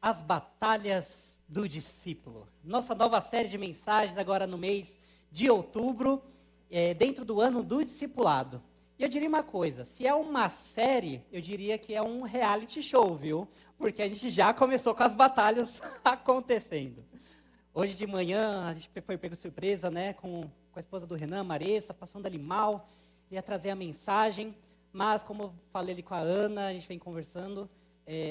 As Batalhas do Discípulo. Nossa nova série de mensagens agora no mês de outubro, dentro do ano do discipulado. E eu diria uma coisa, se é uma série, eu diria que é um reality show, viu? Porque a gente já começou com as batalhas acontecendo. Hoje de manhã, a gente foi pego de surpresa, né, com a esposa do Renan, Maressa, passando ali mal, ia trazer a mensagem, mas como eu falei ali com a Ana, a gente vem conversando,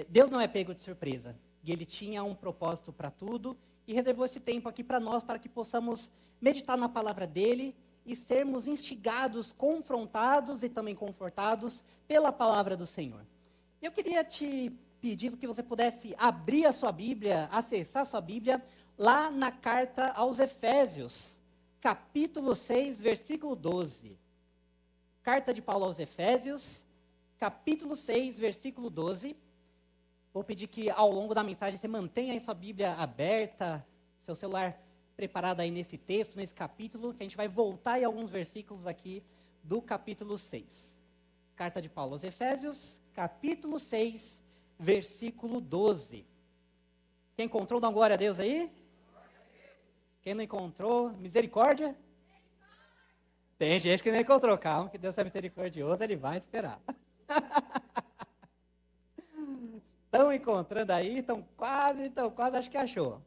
Deus não é pego de surpresa. E Ele tinha um propósito para tudo e reservou esse tempo aqui para nós, para que possamos meditar na palavra dEle e sermos instigados, confrontados e também confortados pela palavra do Senhor. Eu queria te pedir que você pudesse abrir a sua Bíblia, acessar a sua Bíblia, lá na carta aos Efésios, capítulo 6, versículo 12. Carta de Paulo aos Efésios, capítulo 6, versículo 12. Vou pedir que ao longo da mensagem você mantenha aí sua Bíblia aberta, seu celular preparado aí nesse texto, nesse capítulo, que a gente vai voltar em alguns versículos aqui do capítulo 6. Carta de Paulo aos Efésios, capítulo 6, versículo 12. Quem encontrou, dá uma glória a Deus aí. Quem não encontrou, misericórdia. Tem gente que não encontrou, calma, que Deus é misericordioso, Ele vai esperar. Estão encontrando aí, estão quase, acho que achou.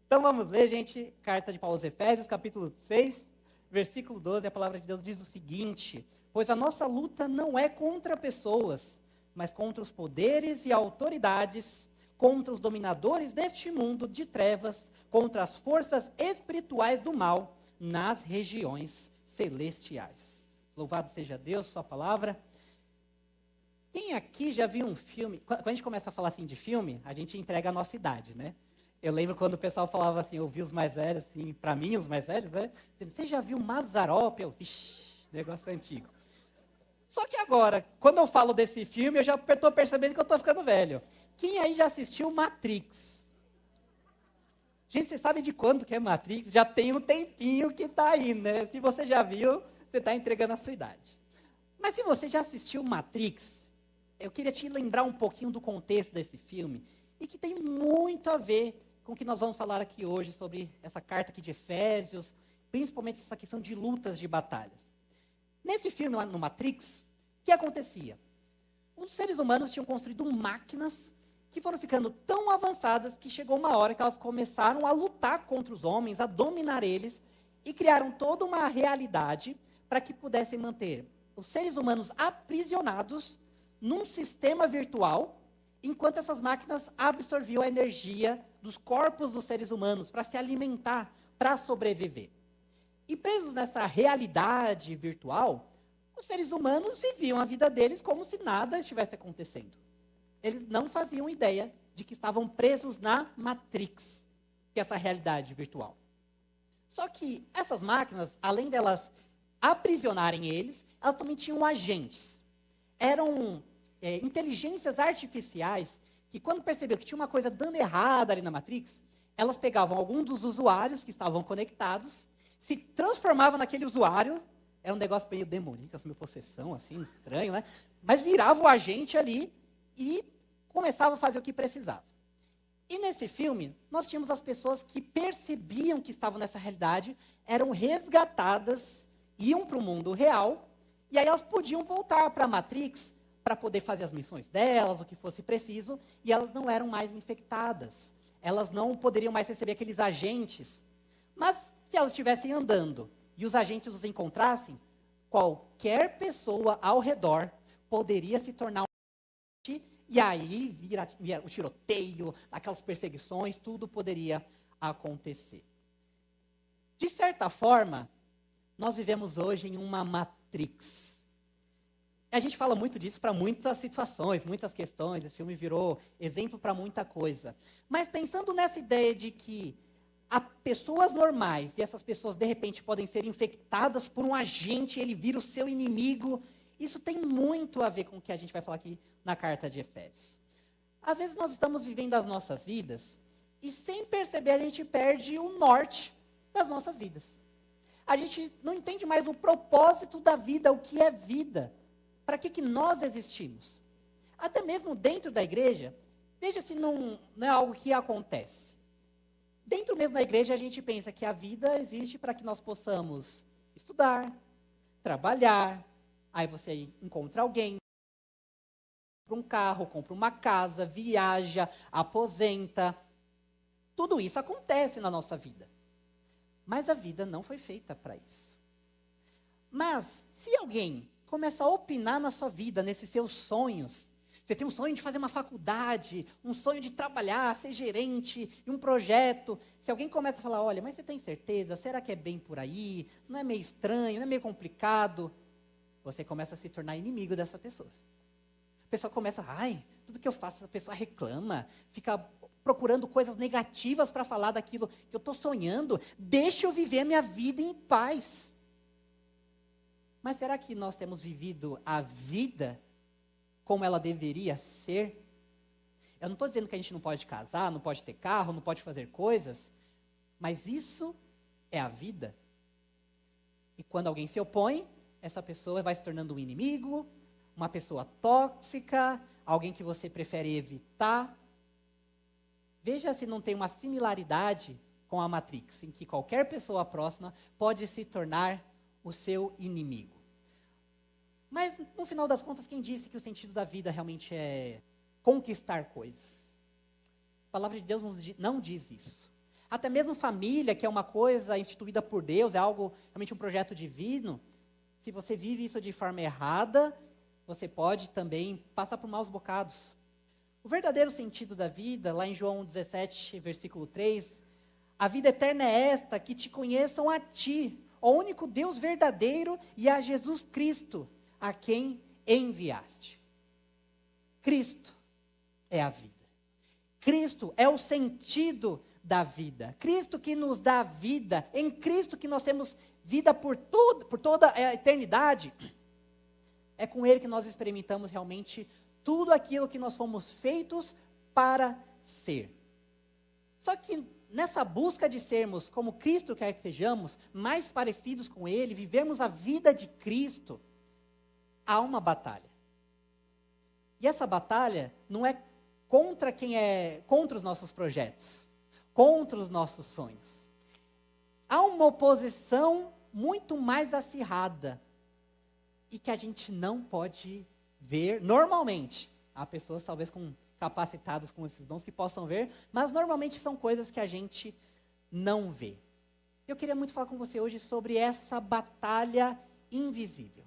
Então vamos ler, gente, carta de Paulo aos Efésios, capítulo 6, versículo 12, a palavra de Deus diz o seguinte: pois a nossa luta não é contra pessoas, mas contra os poderes e autoridades, contra os dominadores deste mundo de trevas, contra as forças espirituais do mal nas regiões celestiais. Louvado seja Deus, sua palavra. Quem aqui já viu um filme? Quando a gente começa a falar assim de filme, a gente entrega a nossa idade, né? Eu lembro quando o pessoal falava assim, eu vi os mais velhos, assim, para mim, os mais velhos, né? Você já viu Mazzaropi? Eu, vixi, negócio antigo. Só que agora, quando eu falo desse filme, eu já estou percebendo que eu estou ficando velho. Quem aí já assistiu Matrix? Gente, você sabe de quando que é Matrix? Já tem um tempinho que está aí, né? Se você já viu, você está entregando a sua idade. Mas se você já assistiu Matrix, eu queria te lembrar um pouquinho do contexto desse filme, e que tem muito a ver com o que nós vamos falar aqui hoje sobre essa carta aqui de Efésios, principalmente essa questão de lutas, de batalhas. Nesse filme lá no Matrix, o que acontecia? Os seres humanos tinham construído máquinas que foram ficando tão avançadas que chegou uma hora que elas começaram a lutar contra os homens, a dominar eles, e criaram toda uma realidade para que pudessem manter os seres humanos aprisionados num sistema virtual, enquanto essas máquinas absorviam a energia dos corpos dos seres humanos para se alimentar, para sobreviver. E presos nessa realidade virtual, os seres humanos viviam a vida deles como se nada estivesse acontecendo. Eles não faziam ideia de que estavam presos na Matrix, que é essa realidade virtual. Só que essas máquinas, além delas aprisionarem eles, elas também tinham agentes. Eram inteligências artificiais que, quando percebeu que tinha uma coisa dando errada ali na Matrix, elas pegavam algum dos usuários que estavam conectados, se transformavam naquele usuário, era um negócio meio demoníaco, meio possessão, assim, estranho, né? Mas virava o agente ali e começava a fazer o que precisava. E nesse filme, nós tínhamos as pessoas que percebiam que estavam nessa realidade, eram resgatadas, iam para o mundo real, e aí elas podiam voltar para a Matrix para poder fazer as missões delas, o que fosse preciso, e elas não eram mais infectadas. Elas não poderiam mais receber aqueles agentes. Mas se elas estivessem andando e os agentes os encontrassem, qualquer pessoa ao redor poderia se tornar um agente, e aí vira o tiroteio, aquelas perseguições, tudo poderia acontecer. De certa forma, nós vivemos hoje em uma Matrix. A gente fala muito disso para muitas situações, muitas questões, esse filme virou exemplo para muita coisa. Mas pensando nessa ideia de que há pessoas normais, e essas pessoas de repente podem ser infectadas por um agente, ele vira o seu inimigo, isso tem muito a ver com o que a gente vai falar aqui na carta de Efésios. Às vezes nós estamos vivendo as nossas vidas, e sem perceber a gente perde o norte das nossas vidas. A gente não entende mais o propósito da vida, o que é vida. Para que nós existimos? Até mesmo dentro da igreja, Veja se não é algo que acontece. Dentro mesmo da igreja, a gente pensa que a vida existe para que nós possamos estudar, trabalhar, aí você encontra alguém, compra um carro, compra uma casa, viaja, aposenta. Tudo isso acontece na nossa vida. Mas a vida não foi feita para isso. Mas, se alguém começa a opinar na sua vida, nesses seus sonhos, você tem um sonho de fazer uma faculdade, um sonho de trabalhar, ser gerente, em um projeto. Se alguém começa a falar, olha, mas você tem certeza? Será que é bem por aí? Não é meio estranho? Não é meio complicado? Você começa a se tornar inimigo dessa pessoa. A pessoa começa, tudo que eu faço, essa pessoa reclama, fica procurando coisas negativas para falar daquilo que eu estou sonhando. Deixa eu viver a minha vida em paz. Mas será que nós temos vivido a vida como ela deveria ser? Eu não estou dizendo que a gente não pode casar, não pode ter carro, não pode fazer coisas, mas isso é a vida. E quando alguém se opõe, essa pessoa vai se tornando um inimigo, uma pessoa tóxica, alguém que você prefere evitar. Veja se não tem uma similaridade com a Matrix, em que qualquer pessoa próxima pode se tornar o seu inimigo. Mas, no final das contas, quem disse que o sentido da vida realmente é conquistar coisas? A palavra de Deus não diz isso. Até mesmo família, que é uma coisa instituída por Deus, é algo, realmente um projeto divino, se você vive isso de forma errada, você pode também passar por maus bocados. O verdadeiro sentido da vida, lá em João 17, versículo 3, a vida eterna é esta, que te conheçam a ti, o único Deus verdadeiro, e a Jesus Cristo, a quem enviaste. Cristo é a vida. Cristo é o sentido da vida. Cristo que nos dá vida. Em Cristo que nós temos vida por toda a eternidade. É com Ele que nós experimentamos realmente tudo aquilo que nós fomos feitos para ser. Só que nessa busca de sermos como Cristo quer que sejamos, mais parecidos com Ele, vivermos a vida de Cristo, há uma batalha. E essa batalha não é contra os nossos projetos, contra os nossos sonhos. Há uma oposição muito mais acirrada e que a gente não pode ver normalmente. Há pessoas talvez capacitadas com esses dons que possam ver, mas normalmente são coisas que a gente não vê. Eu queria muito falar com você hoje sobre essa batalha invisível.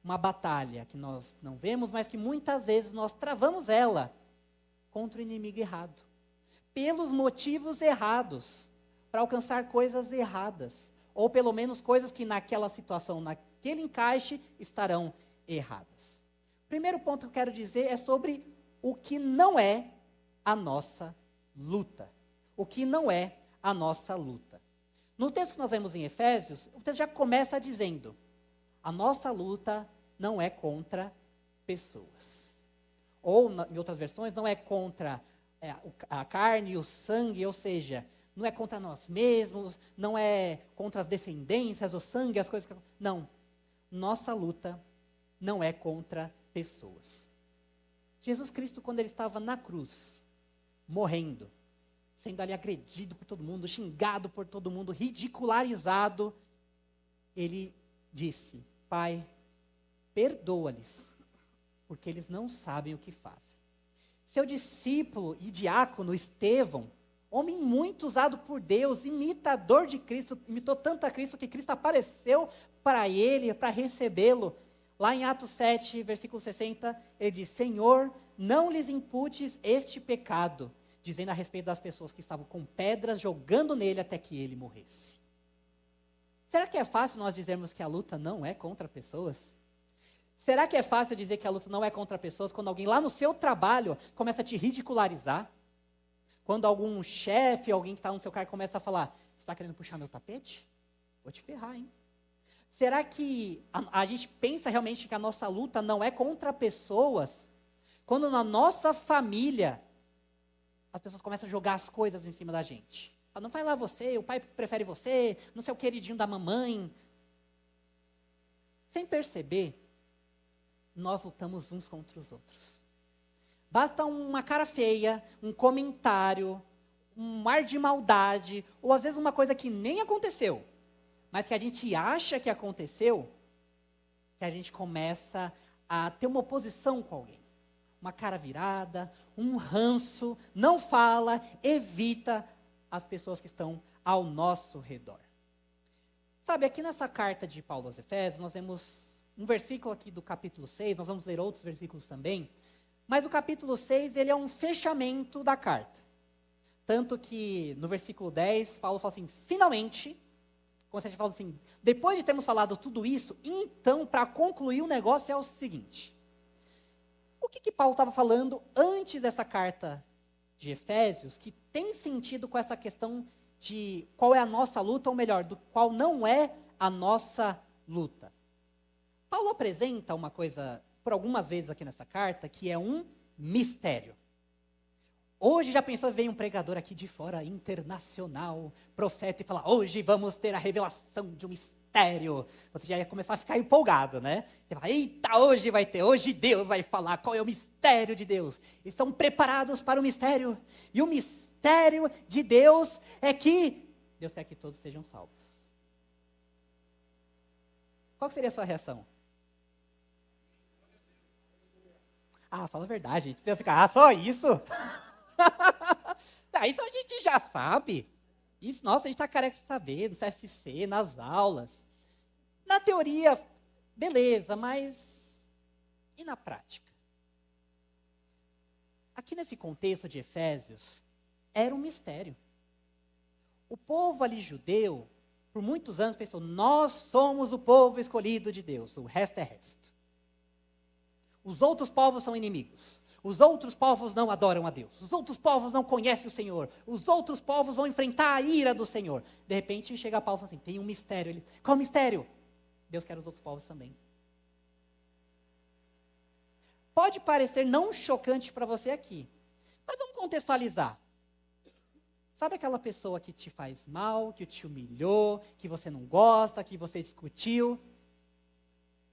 Uma batalha que nós não vemos, mas que muitas vezes nós travamos ela contra o inimigo errado. Pelos motivos errados, para alcançar coisas erradas. Ou pelo menos coisas que naquela situação, naquele encaixe, estarão erradas. O primeiro ponto que eu quero dizer é sobre o que não é a nossa luta. O que não é a nossa luta. No texto que nós vemos em Efésios, o texto já começa dizendo: a nossa luta não é contra pessoas. Ou, em outras versões, não é contra a carne e o sangue, ou seja, não é contra nós mesmos, não é contra as descendências, o sangue, as coisas que... Não. Nossa luta não é contra pessoas. Jesus Cristo, quando ele estava na cruz, morrendo, sendo ali agredido por todo mundo, xingado por todo mundo, ridicularizado, ele disse: Pai, perdoa-lhes, porque eles não sabem o que fazem. Seu discípulo e diácono Estevão, homem muito usado por Deus, imitador de Cristo, imitou tanto a Cristo que Cristo apareceu para ele, para recebê-lo. Lá em Atos 7, versículo 60, ele diz: Senhor, não lhes imputes este pecado, dizendo a respeito das pessoas que estavam com pedras jogando nele até que ele morresse. Será que é fácil nós dizermos que a luta não é contra pessoas? Será que é fácil dizer que a luta não é contra pessoas quando alguém lá no seu trabalho começa a te ridicularizar? Quando algum chefe, alguém que está no seu cargo começa a falar: você está querendo puxar meu tapete? Vou te ferrar, hein? Será que a gente pensa realmente que a nossa luta não é contra pessoas, quando na nossa família as pessoas começam a jogar as coisas em cima da gente? Não vai lá você, o pai prefere você, não sei o queridinho da mamãe. Sem perceber, nós lutamos uns contra os outros. Basta uma cara feia, um comentário, um ar de maldade, ou às vezes uma coisa que nem aconteceu, mas que a gente acha que aconteceu, que a gente começa a ter uma oposição com alguém. Uma cara virada, um ranço, não fala, evita as pessoas que estão ao nosso redor. Sabe, aqui nessa carta de Paulo aos Efésios, nós temos um versículo aqui do capítulo 6, nós vamos ler outros versículos também, mas o capítulo 6, ele é um fechamento da carta. Tanto que no versículo 10, Paulo fala assim, finalmente, como se a gente fala assim, depois de termos falado tudo isso, então, para concluir o negócio é o seguinte. O que Paulo estava falando antes dessa carta de Efésios, que tem sentido com essa questão de qual é a nossa luta, ou melhor, do qual não é a nossa luta. Paulo apresenta uma coisa, por algumas vezes aqui nessa carta, que é um mistério. Hoje já pensou, vem um pregador aqui de fora, internacional, profeta, e fala, hoje vamos ter a revelação de um mistério. Você já ia começar a ficar empolgado, né? Você fala, eita, hoje Deus vai falar qual é o mistério de Deus. Eles estão preparados para o mistério. E o mistério de Deus é que Deus quer que todos sejam salvos. Qual seria a sua reação? Ah, fala a verdade, gente. Você vai ficar, só isso? Isso a gente já sabe. Isso, nossa, a gente está careca de saber, no CFC, nas aulas. Na teoria, beleza, mas e na prática? Aqui nesse contexto de Efésios, era um mistério. O povo ali judeu, por muitos anos, pensou, nós somos o povo escolhido de Deus, o resto é resto. Os outros povos são inimigos. Os outros povos não adoram a Deus. Os outros povos não conhecem o Senhor. Os outros povos vão enfrentar a ira do Senhor. De repente, chega Paulo e fala assim, tem um mistério. Ele, qual o mistério? Deus quer os outros povos também. Pode parecer não chocante para você aqui, mas vamos contextualizar. Sabe aquela pessoa que te faz mal, que te humilhou, que você não gosta, que você discutiu?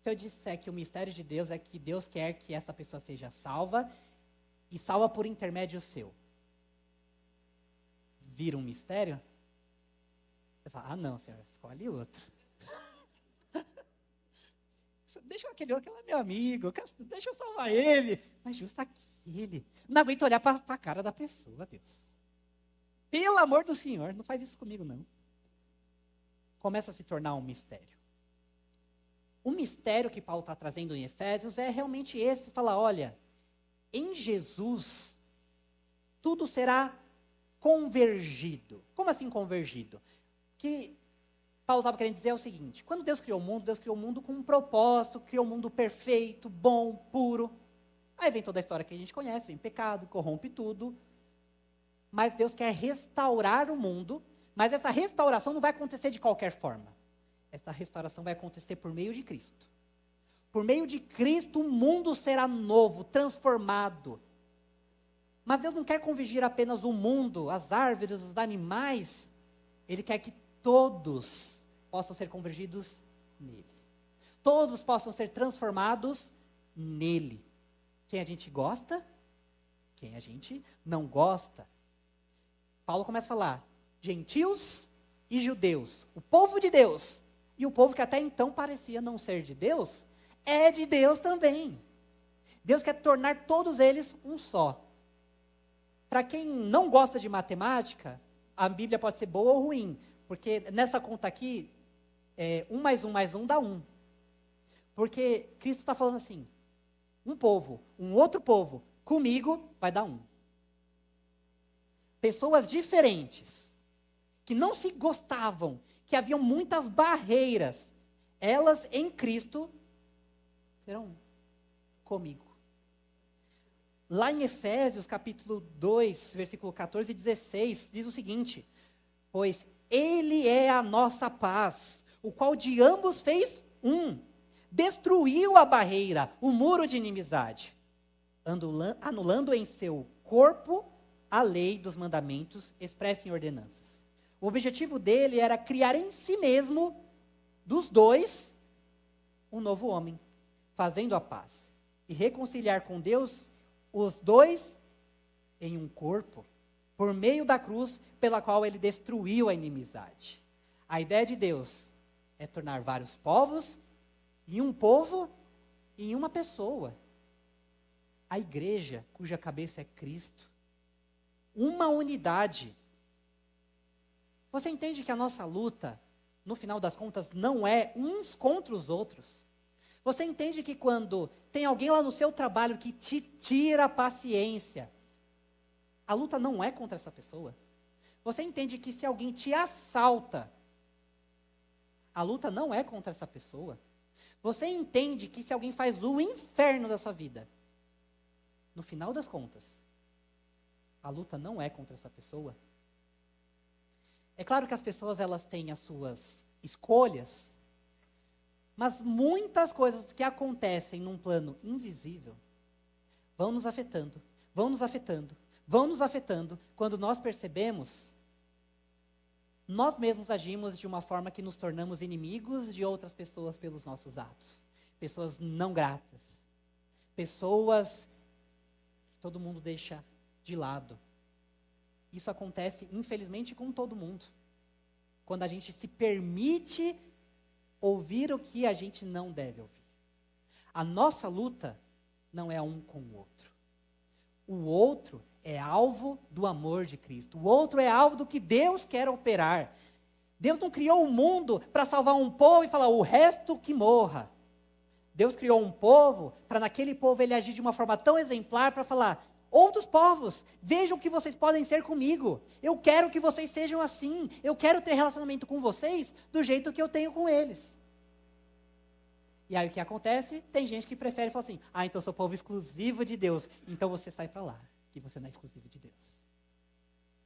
Se eu disser que o mistério de Deus é que Deus quer que essa pessoa seja salva e salva por intermédio seu, vira um mistério? Você fala, ah não, Senhor, escolhe outro. Deixa aquele outro, aquele é meu amigo, deixa eu salvar ele. Mas justo aquele. Não aguento olhar para a cara da pessoa, Deus. Pelo amor do Senhor, não faz isso comigo não. Começa a se tornar um mistério. O mistério que Paulo está trazendo em Efésios é realmente esse, falar, olha, em Jesus, tudo será convergido. Como assim convergido? Que Paulo estava querendo dizer é o seguinte, quando Deus criou o mundo com um propósito, criou um mundo perfeito, bom, puro. Aí vem toda a história que a gente conhece, vem pecado, corrompe tudo. Mas Deus quer restaurar o mundo, mas essa restauração não vai acontecer de qualquer forma. Essa restauração vai acontecer por meio de Cristo. Por meio de Cristo, o mundo será novo, transformado. Mas Deus não quer convergir apenas o mundo, as árvores, os animais. Ele quer que todos possam ser convergidos nele. Todos possam ser transformados nele. Quem a gente gosta, quem a gente não gosta. Paulo começa a falar, gentios e judeus, o povo de Deus. E o povo que até então parecia não ser de Deus, é de Deus também. Deus quer tornar todos eles um só. Para quem não gosta de matemática, a Bíblia pode ser boa ou ruim. Porque nessa conta aqui, 1 mais 1 mais 1 dá 1. Porque Cristo está falando assim, um povo, um outro povo, comigo vai dar 1. Pessoas diferentes, que não se gostavam, que haviam muitas barreiras, elas em Cristo serão um, comigo. Lá em Efésios, capítulo 2, versículo 14 e 16, diz o seguinte, pois Ele é a nossa paz, o qual de ambos fez um, destruiu a barreira, o muro de inimizade, anulando em seu corpo a lei dos mandamentos expressa em ordenanças. O objetivo dele era criar em si mesmo, dos dois, um novo homem, fazendo a paz, e reconciliar com Deus os dois em um corpo, por meio da cruz pela qual ele destruiu a inimizade. A ideia de Deus é tornar vários povos em um povo e em uma pessoa. A igreja, cuja cabeça é Cristo. Uma unidade. Você entende que a nossa luta, no final das contas, não é uns contra os outros? Você entende que quando tem alguém lá no seu trabalho que te tira a paciência, a luta não é contra essa pessoa? Você entende que se alguém te assalta, a luta não é contra essa pessoa? Você entende que se alguém faz o inferno da sua vida, no final das contas, a luta não é contra essa pessoa? É claro que as pessoas elas têm as suas escolhas, mas muitas coisas que acontecem num plano invisível vão nos afetando, vão nos afetando, vão nos afetando. Quando nós percebemos, nós mesmos agimos de uma forma que nos tornamos inimigos de outras pessoas pelos nossos atos. Pessoas não gratas. Pessoas que todo mundo deixa de lado. Isso acontece, infelizmente, com todo mundo. Quando a gente se permite ouvir o que a gente não deve ouvir. A nossa luta não é um com o outro. O outro é alvo do amor de Cristo. O outro é alvo do que Deus quer operar. Deus não criou o mundo para salvar um povo e falar, o resto que morra. Deus criou um povo para naquele povo ele agir de uma forma tão exemplar para falar, outros povos, vejam que vocês podem ser comigo. Eu quero que vocês sejam assim. Eu quero ter relacionamento com vocês do jeito que eu tenho com eles. E aí o que acontece? Tem gente que prefere falar assim, então eu sou povo exclusivo de Deus, então você sai para lá, que você não é exclusivo de Deus.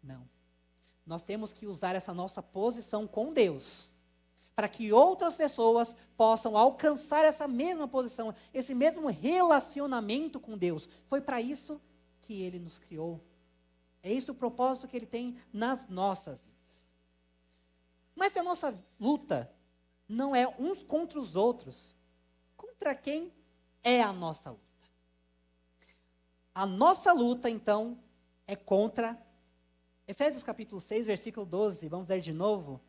Não. Nós temos que usar essa nossa posição com Deus, para que outras pessoas possam alcançar essa mesma posição, esse mesmo relacionamento com Deus. Foi para isso que Ele nos criou. É esse o propósito que Ele tem nas nossas vidas. Mas se a nossa luta não é uns contra os outros, contra quem é a nossa luta? A nossa luta, então, é contra Efésios capítulo 6, versículo 12, vamos ler de novo.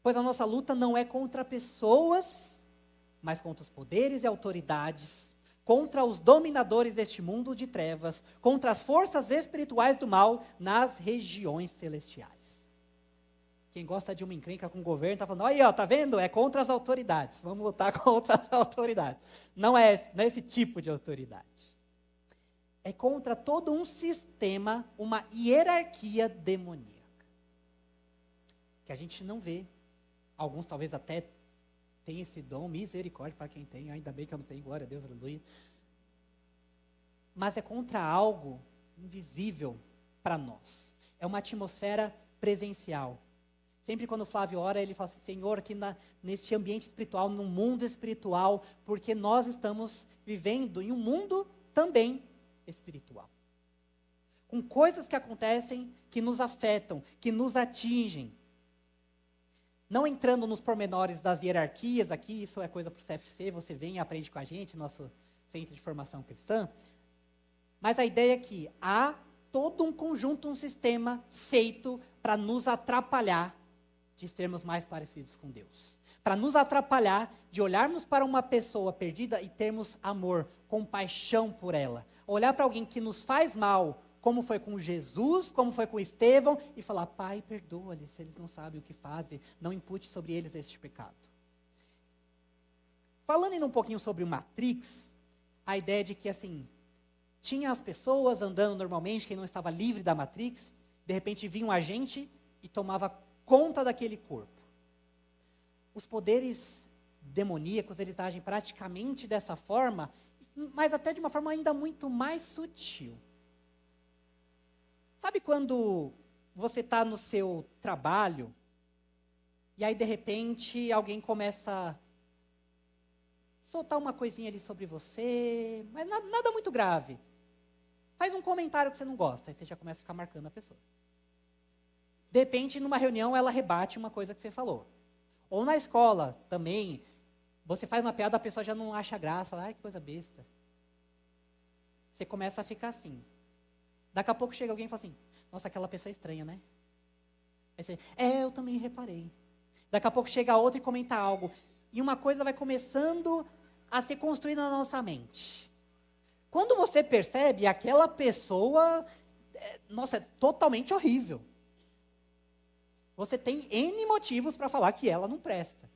Pois a nossa luta não é contra pessoas, mas contra os poderes e autoridades, contra os dominadores deste mundo de trevas, contra as forças espirituais do mal nas regiões celestiais. Quem gosta de uma encrenca com o governo está falando, aí, ó, tá vendo? É contra as autoridades. Vamos lutar contra as autoridades. Não é esse tipo de autoridade. É contra todo um sistema, uma hierarquia demoníaca. Que a gente não vê. Alguns talvez até tenham esse dom, misericórdia para quem tem, ainda bem que eu não tenho, glória a Deus, aleluia. Mas é contra algo invisível para nós. É uma atmosfera presencial. Sempre quando o Flávio ora, ele fala assim, Senhor, aqui neste ambiente espiritual, no mundo espiritual, porque nós estamos vivendo em um mundo também espiritual. Com coisas que acontecem, que nos afetam, que nos atingem. Não entrando nos pormenores das hierarquias aqui, isso é coisa para o CFC, você vem e aprende com a gente, nosso Centro de Formação Cristã. Mas a ideia é que há todo um conjunto, um sistema feito para nos atrapalhar de sermos mais parecidos com Deus. Para nos atrapalhar de olharmos para uma pessoa perdida e termos amor, compaixão por ela. Olhar para alguém que nos faz mal, como foi com Jesus, como foi com Estevão, e falar, Pai, perdoa-lhes, se eles não sabem o que fazem, não impute sobre eles este pecado. Falando ainda um pouquinho sobre o Matrix, a ideia de que, assim, tinha as pessoas andando normalmente, quem não estava livre da Matrix, de repente vinha um agente e tomava conta daquele corpo. Os poderes demoníacos, eles agem praticamente dessa forma, mas até de uma forma ainda muito mais sutil. Sabe quando você está no seu trabalho, e aí de repente alguém começa a soltar uma coisinha ali sobre você, mas nada muito grave. Faz um comentário que você não gosta, aí você já começa a ficar marcando a pessoa. De repente, numa reunião, ela rebate uma coisa que você falou. Ou na escola, também, você faz uma piada, a pessoa já não acha graça, fala, ai, que coisa besta. Você começa a ficar assim. Daqui a pouco chega alguém e fala assim, nossa, aquela pessoa é estranha, né? Aí você, eu também reparei. Daqui a pouco chega outro e comenta algo. E uma coisa vai começando a ser construída na nossa mente. Quando você percebe, aquela pessoa, nossa, é totalmente horrível. Você tem N motivos para falar que ela não presta.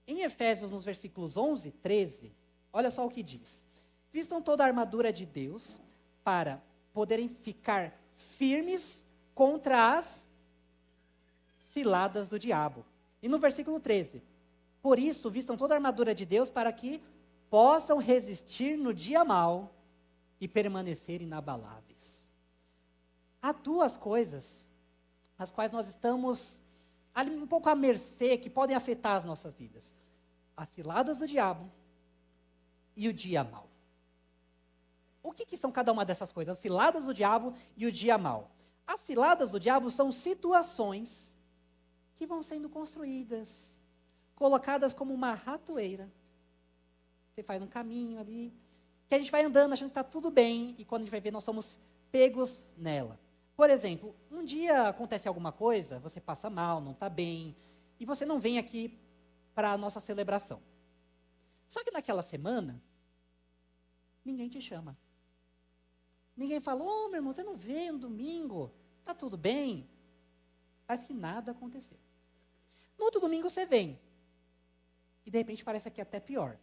Em Efésios, nos versículos 11, 13, olha só o que diz. Vistam toda a armadura de Deus para poderem ficar firmes contra as ciladas do diabo. E no versículo 13, por isso, vistam toda a armadura de Deus para que possam resistir no dia mau e permanecer inabaláveis. Há duas coisas as quais nós estamos ali um pouco à mercê, que podem afetar as nossas vidas. As ciladas do diabo e o dia mau. O que são cada uma dessas coisas? As ciladas do diabo e o dia mau. As ciladas do diabo são situações que vão sendo construídas, colocadas como uma ratoeira. Você faz um caminho ali, que a gente vai andando achando que está tudo bem, e quando a gente vai ver, nós somos pegos nela. Por exemplo, um dia acontece alguma coisa, você passa mal, não está bem, e você não vem aqui para a nossa celebração. Só que naquela semana, ninguém te chama. Ninguém fala, meu irmão, você não veio no domingo, está tudo bem? Parece que nada aconteceu. No outro domingo você vem, e de repente parece que é até pior.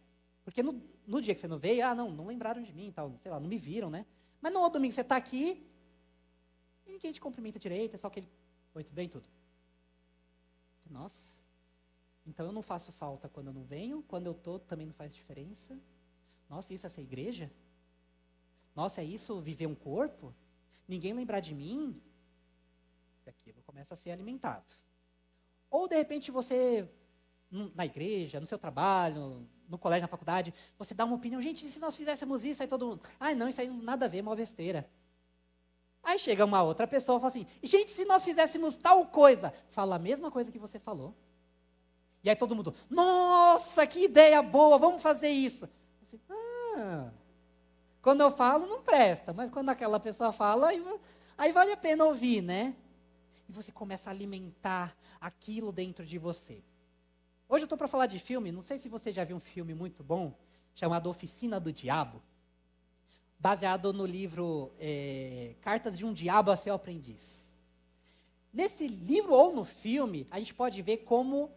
Porque no dia que você não veio, não lembraram de mim, tal, sei lá, não me viram, né? Mas no outro domingo você está aqui, e ninguém te cumprimenta direito, é só aquele, oi, tudo bem, tudo. Nossa, então eu não faço falta quando eu não venho, quando eu estou também não faz diferença. Nossa, isso é ser igreja? Nossa, é isso viver um corpo? Ninguém lembrar de mim? E aquilo começa a ser alimentado. Ou de repente você, na igreja, no seu trabalho, no colégio, na faculdade, você dá uma opinião, gente, e se nós fizéssemos isso, aí todo mundo, não, isso aí não nada a ver, é uma besteira. Aí chega uma outra pessoa e fala assim, gente, se nós fizéssemos tal coisa, fala a mesma coisa que você falou. E aí todo mundo, nossa, que ideia boa, vamos fazer isso. Assim, quando eu falo, não presta, mas quando aquela pessoa fala, aí vale a pena ouvir, né? E você começa a alimentar aquilo dentro de você. Hoje eu estou para falar de filme, não sei se você já viu um filme muito bom, chamado Oficina do Diabo, baseado no livro Cartas de um Diabo a Seu Aprendiz. Nesse livro ou no filme, a gente pode ver como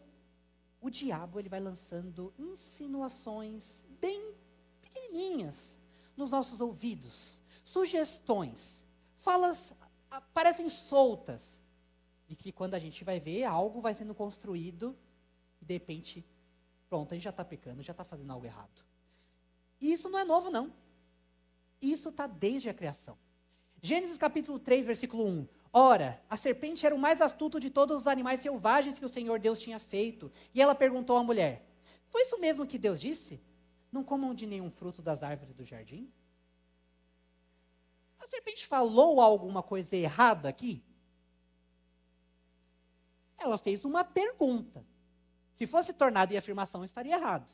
o diabo ele vai lançando insinuações bem pequenininhas nos nossos ouvidos, sugestões, falas parecem soltas, e que quando a gente vai ver, algo vai sendo construído, e de repente, pronto, a gente já está pecando, já está fazendo algo errado. E isso não é novo, não. Isso está desde a criação. Gênesis capítulo 3, versículo 1. Ora, a serpente era o mais astuto de todos os animais selvagens que o Senhor Deus tinha feito. E ela perguntou à mulher, foi isso mesmo que Deus disse? Não comam de nenhum fruto das árvores do jardim? A serpente falou alguma coisa errada aqui? Ela fez uma pergunta. Se fosse tornada em afirmação, estaria errado.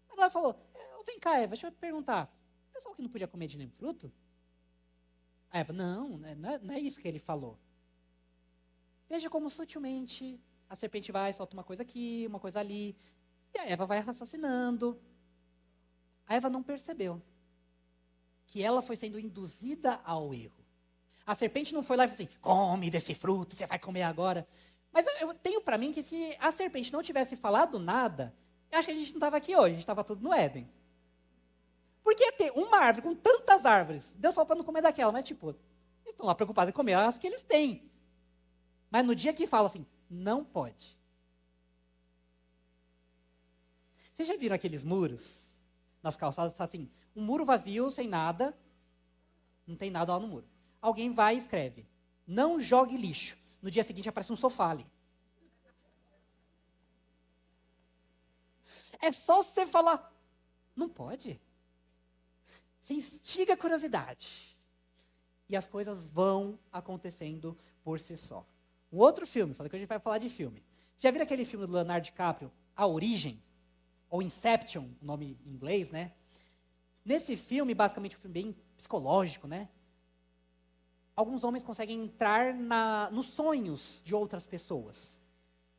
Mas ela falou, vem cá, Eva, deixa eu te perguntar. Você falou que não podia comer de nenhum fruto? A Eva, não é isso que ele falou. Veja como sutilmente a serpente vai, solta uma coisa aqui, uma coisa ali. E a Eva vai raciocinando. A Eva não percebeu que ela foi sendo induzida ao erro. A serpente não foi lá e falou assim, come desse fruto, você vai comer agora. Mas eu tenho para mim que se a serpente não tivesse falado nada, eu acho que a gente não estava aqui hoje, a gente estava tudo no Éden. Porque ia ter uma árvore com tantas árvores. Deus falou para não comer daquela, mas eles estão lá preocupados em comer as que eles têm. Mas no dia que fala assim, não pode. Vocês já viram aqueles muros nas calçadas, assim, um muro vazio, sem nada, não tem nada lá no muro. Alguém vai e escreve, não jogue lixo. No dia seguinte aparece um sofá ali. É só você falar, não pode. Você instiga a curiosidade. E as coisas vão acontecendo por si só. Um outro filme, falei que a gente vai falar de filme. Já viram aquele filme do Leonardo DiCaprio, A Origem? Ou Inception, o nome em inglês, né? Nesse filme, basicamente um filme bem psicológico, né? Alguns homens conseguem entrar nos sonhos de outras pessoas.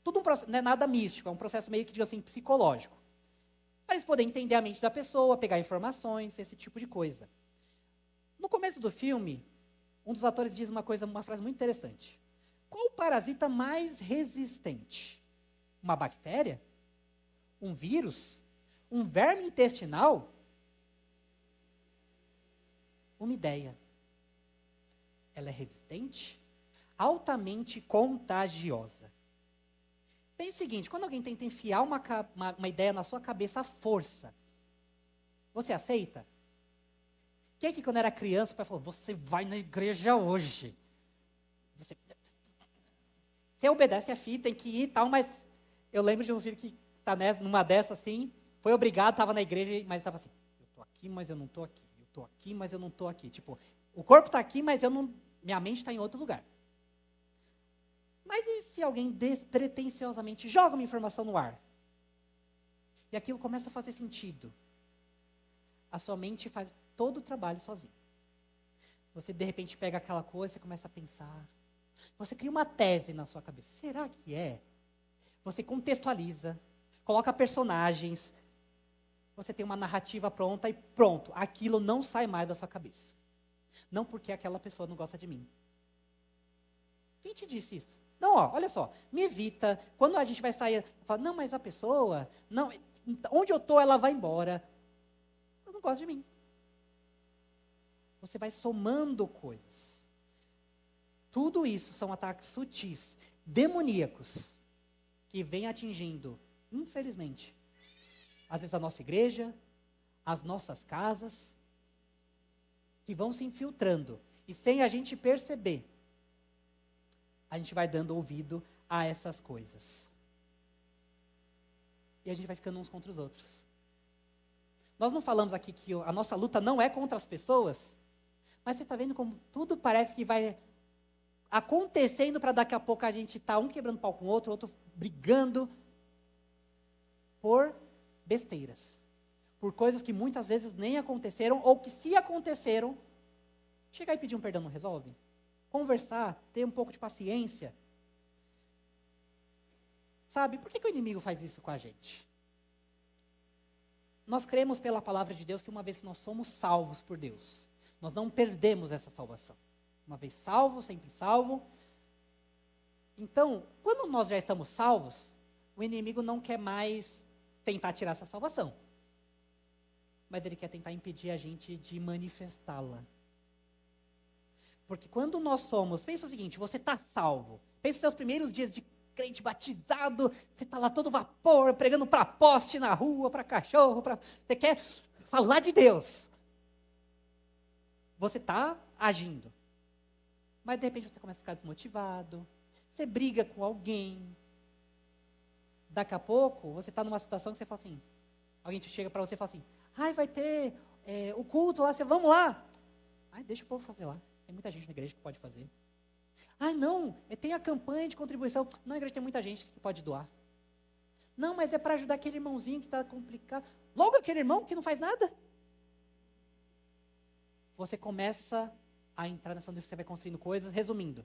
Tudo não é nada místico, é um processo meio que, digamos assim, psicológico. Para eles poderem entender a mente da pessoa, pegar informações, esse tipo de coisa. No começo do filme, um dos atores diz uma frase muito interessante. Qual o parasita mais resistente? Uma bactéria? Um vírus? Um verme intestinal? Uma ideia. Ela é resistente, altamente contagiosa. Pense o seguinte, quando alguém tenta enfiar uma ideia na sua cabeça à força, você aceita? Quem que quando era criança o pai falou, você vai na igreja hoje? Você obedece que é filho, tem que ir e tal, mas eu lembro de um filho que está numa dessa assim, foi obrigado, estava na igreja, mas estava assim, eu estou aqui, mas eu não estou aqui. Eu estou aqui, mas eu não estou aqui. Tipo, o corpo está aqui, mas minha mente está em outro lugar. Mas e se alguém despretensiosamente joga uma informação no ar? E aquilo começa a fazer sentido. A sua mente faz todo o trabalho sozinho. Você, de repente, pega aquela coisa, você começa a pensar. Você cria uma tese na sua cabeça. Será que é? Você contextualiza, coloca personagens, você tem uma narrativa pronta e pronto. Aquilo não sai mais da sua cabeça. Não porque aquela pessoa não gosta de mim. Quem te disse isso? Não, olha só, me evita. Quando a gente vai sair, fala, não, mas a pessoa, não, onde eu estou, ela vai embora. Ela não gosta de mim. Você vai somando coisas. Tudo isso são ataques sutis, demoníacos, que vêm atingindo, infelizmente, às vezes a nossa igreja, as nossas casas, que vão se infiltrando. E sem a gente perceber, a gente vai dando ouvido a essas coisas. E a gente vai ficando uns contra os outros. Nós não falamos aqui que a nossa luta não é contra as pessoas, mas você está vendo como tudo parece que vai acontecendo para daqui a pouco a gente estar um quebrando pau com o outro brigando por besteiras. Por coisas que muitas vezes nem aconteceram, ou que se aconteceram, chegar e pedir um perdão não resolve? Conversar, ter um pouco de paciência. Sabe, por que o inimigo faz isso com a gente? Nós cremos pela palavra de Deus que uma vez que nós somos salvos por Deus, nós não perdemos essa salvação. Uma vez salvo, sempre salvo. Então, quando nós já estamos salvos, o inimigo não quer mais tentar tirar essa salvação. Mas ele quer tentar impedir a gente de manifestá-la. Porque quando nós somos, pensa o seguinte, você está salvo. Pensa nos seus primeiros dias de crente batizado, você está lá todo vapor, pregando para poste na rua, para cachorro, você quer falar de Deus. Você está agindo. Mas de repente você começa a ficar desmotivado, você briga com alguém. Daqui a pouco, você está numa situação que você fala assim, alguém chega para você e fala assim, vai ter o culto lá, vamos lá. Deixa o povo fazer lá. Tem muita gente na igreja que pode fazer. Não, tem a campanha de contribuição. Não, a igreja tem muita gente que pode doar. Não, mas é para ajudar aquele irmãozinho que está complicado. Logo aquele irmão que não faz nada. Você começa a entrar nessa onde você vai construindo coisas, resumindo.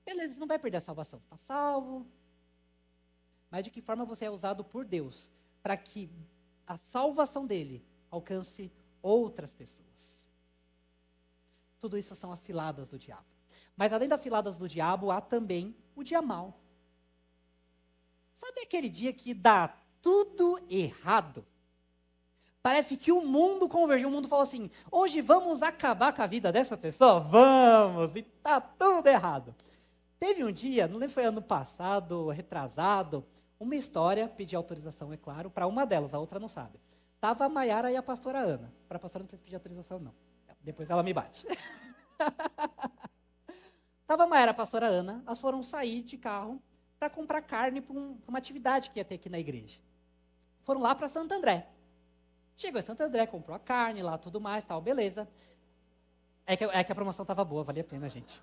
Beleza, você não vai perder a salvação. Está salvo. Mas de que forma você é usado por Deus para que a salvação dele alcance outras pessoas? Tudo isso são as ciladas do diabo. Mas além das ciladas do diabo, há também o dia mau. Sabe aquele dia que dá tudo errado? Parece que o mundo convergiu, o mundo falou assim, hoje vamos acabar com a vida dessa pessoa? Vamos! E tá tudo errado. Teve um dia, não lembro se foi ano passado, retrasado, uma história, pedi autorização, é claro, para uma delas, a outra não sabe. Tava a Maiara e a pastora Ana. Para a pastora não precisa pedir autorização, não. Depois ela me bate. Tava a Maiara e a pastora Ana, elas foram sair de carro para comprar carne para uma atividade que ia ter aqui na igreja. Foram lá para Santo André. Chegou em Santo André, comprou a carne lá, tudo mais, tal, beleza. É que a promoção estava boa, valia a pena, gente.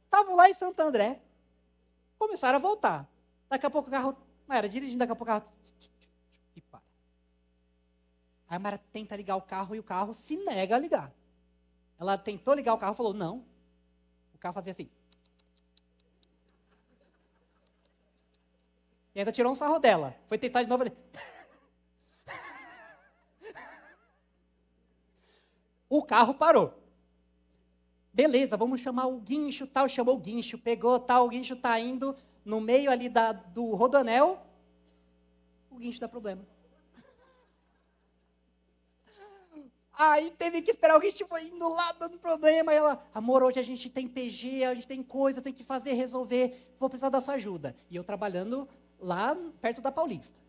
Estavam lá em Santo André, começaram a voltar. Daqui a pouco o carro, Maiara dirigindo, daqui a pouco o carro... E para. Aí a Mara tenta ligar o carro e o carro se nega a ligar. Ela tentou ligar o carro e falou, não. O carro fazia assim. E ainda tirou um sarro dela. Foi tentar de novo ali. O carro parou. Beleza, vamos chamar o guincho, tal. Chamou o guincho, pegou, tal. O guincho tá indo no meio ali do rodoanel. O guincho dá problema. Aí teve que esperar o guincho indo lá, dando problema. E ela, amor, hoje a gente tem PG, a gente tem coisa, tem que fazer, resolver. Vou precisar da sua ajuda. E eu trabalhando lá perto da Paulista.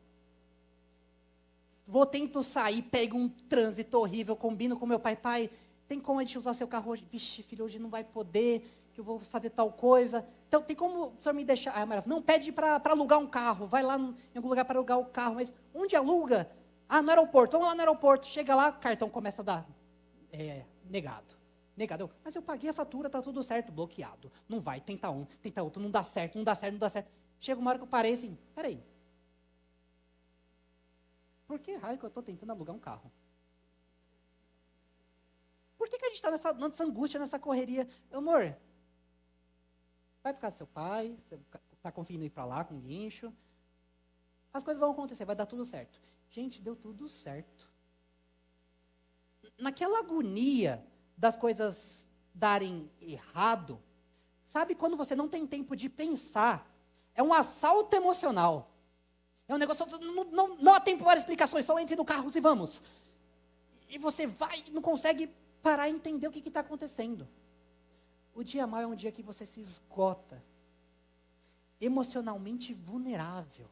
Tento sair, pego um trânsito horrível, combino com meu pai. Pai, tem como a gente usar seu carro hoje? Vixe, filho, hoje não vai poder, que eu vou fazer tal coisa. Então, tem como o senhor me deixar? Aí a Mara, não, pede para alugar um carro. Vai lá em algum lugar para alugar o carro. Mas onde aluga? Ah, no aeroporto. Vamos lá no aeroporto. Chega lá, cartão começa a dar negado. Negado. Mas eu paguei a fatura, tá tudo certo, bloqueado. Não vai, tenta um, tenta outro, não dá certo, não dá certo, não dá certo. Chega uma hora que eu parei assim, peraí. Por que raio que eu estou tentando alugar um carro? Por que a gente está nessa angústia, nessa correria? Amor, vai ficar seu pai, você está conseguindo ir para lá com guincho. As coisas vão acontecer, vai dar tudo certo. Gente, deu tudo certo. Naquela agonia das coisas darem errado, sabe quando você não tem tempo de pensar? É um assalto emocional. É um negócio, não há tempo para explicações, só entre no carro e vamos. E você vai e não consegue parar e entender o que está acontecendo. O dia mau é um dia que você se esgota, emocionalmente vulnerável.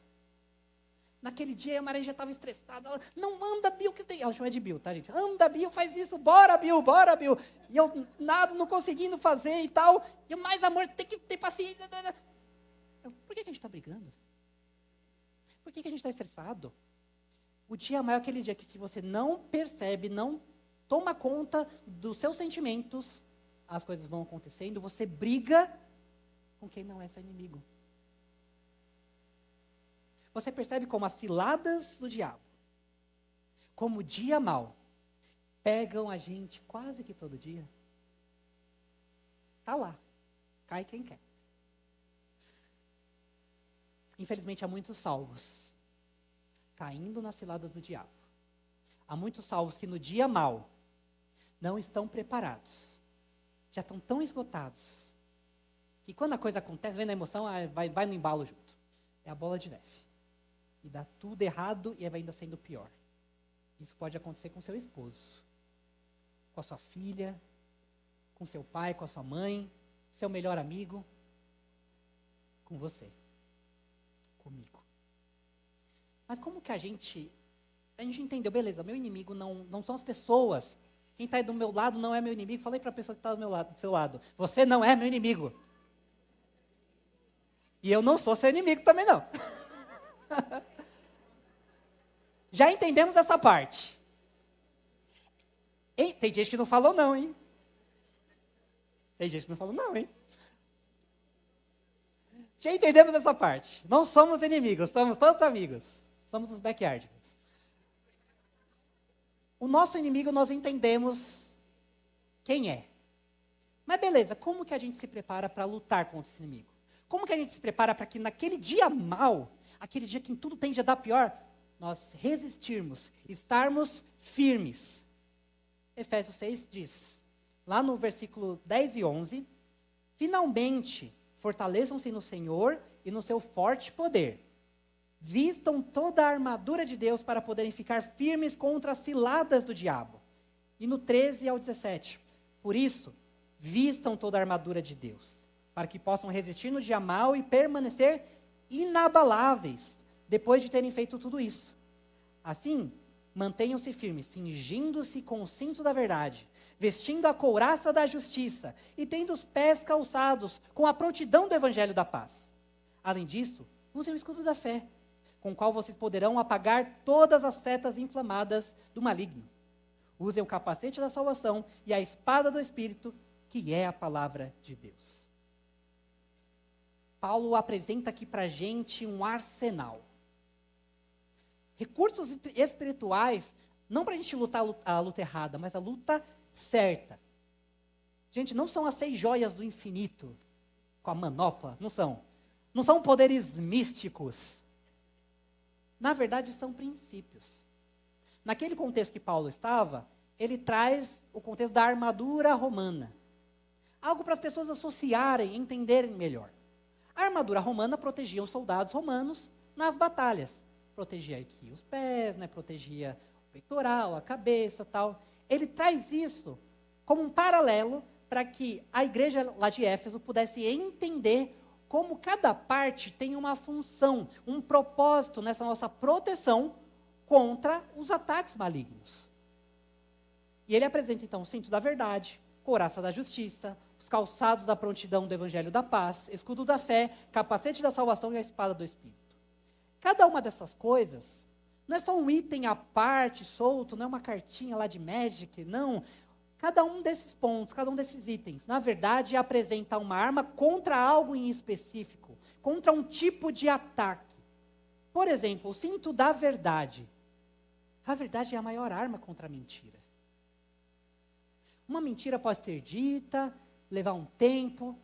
Naquele dia a Maria já estava estressada. Ela, não anda, Bill, que tem. Ela chama de Bill, tá, gente? Anda, Bill, faz isso, bora, Bill, bora, Bill. E eu nada, não conseguindo fazer e tal. E mais amor, tem que ter paciência. Por que a gente está brigando? Por que a gente está estressado? O dia mau é aquele dia que se você não percebe, não toma conta dos seus sentimentos, as coisas vão acontecendo, você briga com quem não é seu inimigo. Você percebe como as ciladas do diabo, como o dia mau, pegam a gente quase que todo dia? Tá lá, cai quem quer. Infelizmente, há muitos salvos caindo nas ciladas do diabo. Há muitos salvos que no dia mau não estão preparados. Já estão tão esgotados que quando a coisa acontece, vem na emoção, vai no embalo junto. É a bola de neve. E dá tudo errado e vai ainda sendo pior. Isso pode acontecer com seu esposo, com a sua filha, com seu pai, com a sua mãe, seu melhor amigo, com você. Comigo. Mas como que a gente entendeu, beleza, meu inimigo não são as pessoas. Quem está aí do meu lado não é meu inimigo. Falei para a pessoa que está do seu lado, você não é meu inimigo. E eu não sou seu inimigo também não. Já entendemos essa parte. Ei, tem gente que não falou não, hein? Tem gente que não falou não, hein? Já entendemos essa parte. Não somos inimigos, somos todos amigos. Somos os backyardigans. O nosso inimigo nós entendemos quem é. Mas beleza, como que a gente se prepara para lutar contra esse inimigo? Como que a gente se prepara para que naquele dia mau, aquele dia que tudo tende a dar pior, nós resistirmos, estarmos firmes? Efésios 6 diz, lá no versículo 10 e 11, finalmente, fortaleçam-se no Senhor e no seu forte poder. Vistam toda a armadura de Deus para poderem ficar firmes contra as ciladas do diabo. E no 13 ao 17, por isso, vistam toda a armadura de Deus, para que possam resistir no dia mau e permanecer inabaláveis, depois de terem feito tudo isso. Assim, mantenham-se firmes, cingindo-se com o cinto da verdade, vestindo a couraça da justiça e tendo os pés calçados com a prontidão do evangelho da paz. Além disso, usem o escudo da fé, com o qual vocês poderão apagar todas as setas inflamadas do maligno. Usem o capacete da salvação e a espada do Espírito, que é a palavra de Deus. Paulo apresenta aqui para a gente um arsenal. Recursos espirituais Não para a gente lutar a luta errada, mas a luta certa. Gente, não são as 6 joias do infinito com a manopla, não são. Não são poderes místicos. Na verdade, são princípios. Naquele contexto que Paulo estava, ele traz o contexto da armadura romana. Algo para as pessoas associarem, entenderem melhor. A armadura romana protegia os soldados romanos nas batalhas. Protegia aqui os pés, né? Protegia o peitoral, a cabeça, tal. Ele traz isso como um paralelo para que a igreja lá de Éfeso pudesse entender como cada parte tem uma função, um propósito nessa nossa proteção contra os ataques malignos. E ele apresenta então o cinto da verdade, couraça da justiça, os calçados da prontidão do evangelho da paz, escudo da fé, capacete da salvação e a espada do Espírito. Cada uma dessas coisas não é só um item à parte, solto, não é uma cartinha lá de Magic, não. Cada um desses pontos, cada um desses itens, na verdade, apresenta uma arma contra algo em específico, contra um tipo de ataque. Por exemplo, o cinto da verdade. A verdade é a maior arma contra a mentira. Uma mentira pode ser dita, levar um tempo,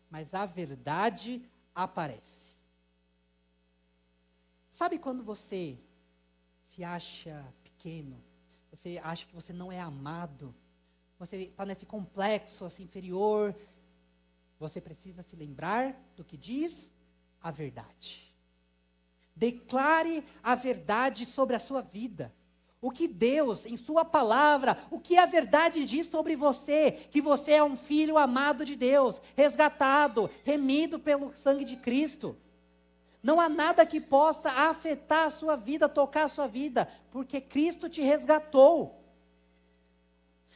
mas a verdade aparece. Sabe quando você se acha pequeno, você acha que você não é amado, você está nesse complexo assim, inferior, você precisa se lembrar do que diz a verdade. Declare a verdade sobre a sua vida. O que Deus, em sua palavra, o que a verdade diz sobre você, que você é um filho amado de Deus, resgatado, remido pelo sangue de Cristo. Não há nada que possa afetar a sua vida, tocar a sua vida, porque Cristo te resgatou.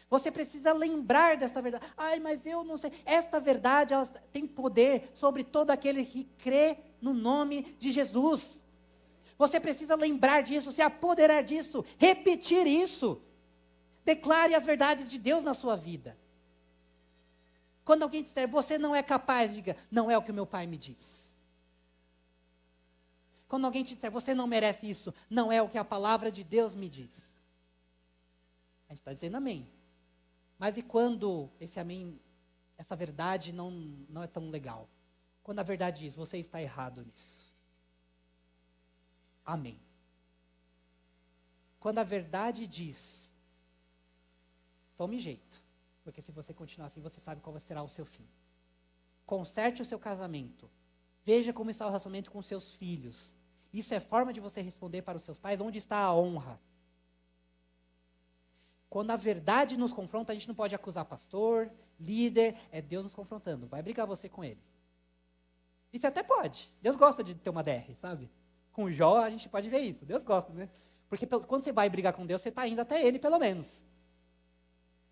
Você precisa lembrar dessa verdade. Ai, mas eu não sei. Esta verdade, ela tem poder sobre todo aquele que crê no nome de Jesus. Você precisa lembrar disso, se apoderar disso, repetir isso. Declare as verdades de Deus na sua vida. Quando alguém disser, você não é capaz, diga, não é o que o meu pai me diz. Quando alguém te disser, você não merece isso, não é o que a palavra de Deus me diz. A gente está dizendo amém. Mas e quando esse amém, essa verdade não é tão legal? Quando a verdade diz, você está errado nisso. Amém. Quando a verdade diz, tome jeito, porque se você continuar assim, você sabe qual será o seu fim. Conserte o seu casamento. Veja como está o relacionamento com seus filhos. Isso é forma de você responder para os seus pais, onde está a honra. Quando a verdade nos confronta, a gente não pode acusar pastor, líder, é Deus nos confrontando. Vai brigar você com ele. Isso até pode. Deus gosta de ter uma DR, sabe? Com o Jó, a gente pode ver isso. Deus gosta, né? Porque quando você vai brigar com Deus, você está indo até ele, pelo menos.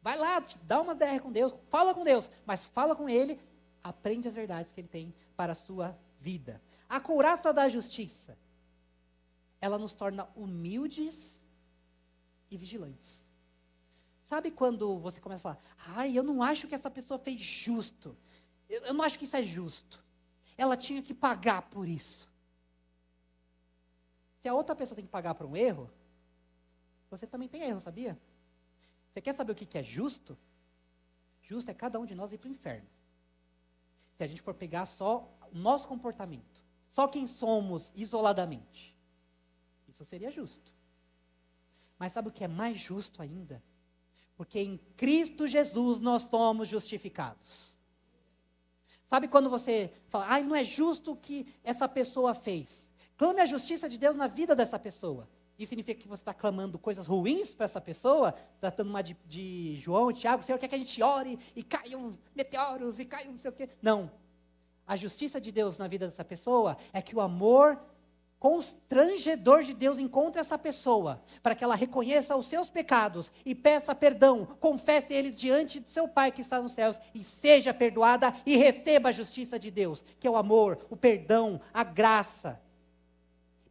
Vai lá, dá uma DR com Deus, fala com Deus, mas fala com ele, aprende as verdades que ele tem para a sua vida. A couraça da justiça, ela nos torna humildes e vigilantes. Sabe quando você começa a falar, ai, eu não acho que essa pessoa fez justo. Eu não acho que isso é justo. Ela tinha que pagar por isso. Se a outra pessoa tem que pagar por um erro, você também tem erro, sabia? Você quer saber o que é justo? Justo é cada um de nós ir para o inferno. Se a gente for pegar só o nosso comportamento, só quem somos isoladamente. Isso seria justo. Mas sabe o que é mais justo ainda? Porque em Cristo Jesus nós somos justificados. Sabe quando você fala, ai, não é justo o que essa pessoa fez. Clame a justiça de Deus na vida dessa pessoa. Isso significa que você está clamando coisas ruins para essa pessoa, tratando uma de João, Tiago, o Senhor quer que a gente ore e caiam meteoros e caiam não sei o quê. Não. A justiça de Deus na vida dessa pessoa é que o amor constrangedor de Deus encontre essa pessoa, para que ela reconheça os seus pecados e peça perdão, confesse eles diante do seu Pai que está nos céus e seja perdoada e receba a justiça de Deus, que é o amor, o perdão, a graça.